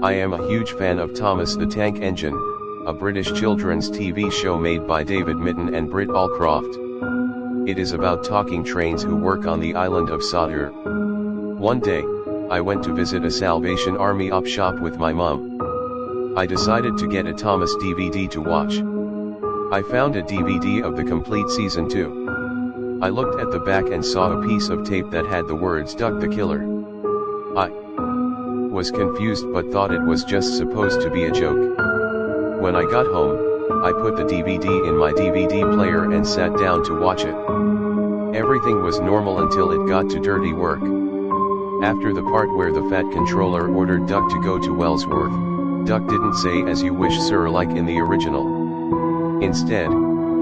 I am a huge fan of Thomas the Tank Engine, a British children's TV show made by David Mitton and Britt Allcroft. It is about talking trains who work on the island of Sadr. One day, I went to visit a Salvation Army op shop with my mom. I decided to get a Thomas DVD to watch. I found a DVD of the complete season 2. I looked at the back and saw a piece of tape that had the words "Duck the Killer." I was confused but thought it was just supposed to be a joke. When I got home, I put the DVD in my DVD player and sat down to watch it. Everything was normal until it got to dirty work. After the part where the fat controller ordered Duck to go to Wellsworth, Duck didn't say "as you wish sir" like in the original. Instead,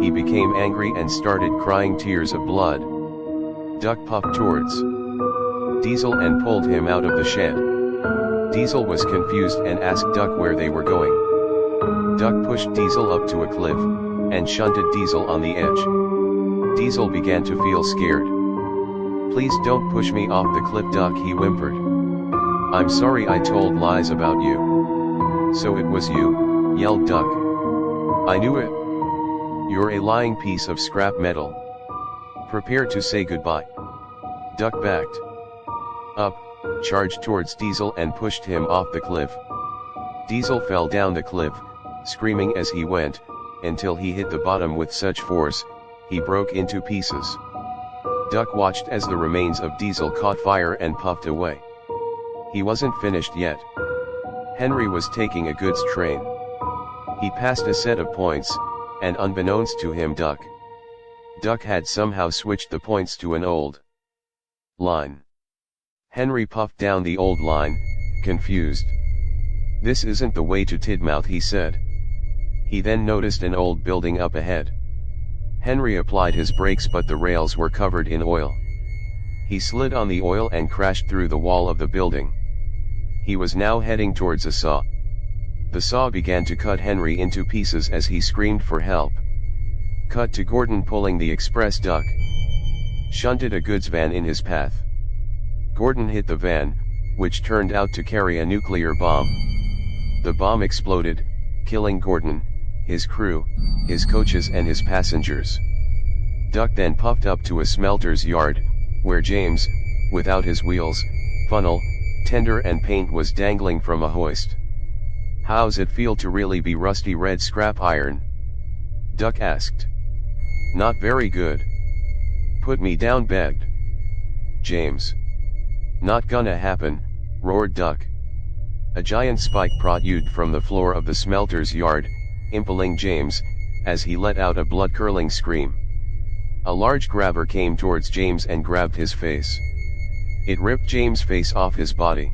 he became angry and started crying tears of blood. Duck puffed towards Diesel and pulled him out of the shed. Diesel was confused and asked Duck where they were going. Duck pushed Diesel up to a cliff, and shunted Diesel on the edge. Diesel began to feel scared. "Please don't push me off the cliff, Duck," he whimpered. "I'm sorry I told lies about you." "So it was you," yelled Duck. "I knew it. You're a lying piece of scrap metal. Prepare to say goodbye." Duck backed up, charged towards Diesel and pushed him off the cliff. Diesel fell down the cliff, screaming as he went, until he hit the bottom with such force, he broke into pieces. Duck watched as the remains of Diesel caught fire and puffed away. He wasn't finished yet. Henry was taking a goods train. He passed a set of points, and unbeknownst to him Duck had somehow switched the points to an old line. Henry puffed down the old line, confused. "This isn't the way to Tidmouth," he said. He then noticed an old building up ahead. Henry applied his brakes but the rails were covered in oil. He slid on the oil and crashed through the wall of the building. He was now heading towards a saw. The saw began to cut Henry into pieces as he screamed for help. Cut to Gordon pulling the express. Duck shunted a goods van in his path. Gordon hit the van, which turned out to carry a nuclear bomb. The bomb exploded, killing Gordon, his crew, his coaches and his passengers. Duck then puffed up to a smelter's yard, where James, without his wheels, funnel, tender and paint was dangling from a hoist. "How's it feel to really be rusty red scrap iron?" Duck asked. "Not very good." "Put me down," begged James. "Not gonna happen," roared Duck. A giant spike protruded from the floor of the smelter's yard, impaling James, as he let out a blood-curdling scream. A large grabber came towards James and grabbed his face. It ripped James' face off his body.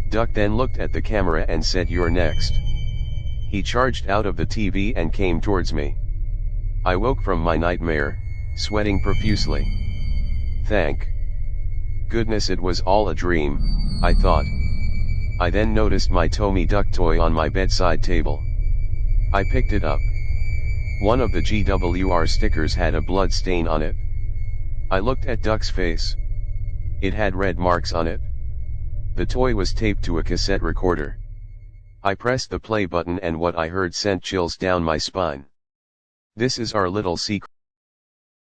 Duck then looked at the camera and said, "You're next." He charged out of the TV and came towards me. I woke from my nightmare, sweating profusely. Thank goodness it was all a dream, I thought. I then noticed my Tommy Duck toy on my bedside table. I picked it up. One of the GWR stickers had a blood stain on it. I looked at Duck's face. It had red marks on it. The toy was taped to a cassette recorder. I pressed the play button and what I heard sent chills down my spine. This is our little secret.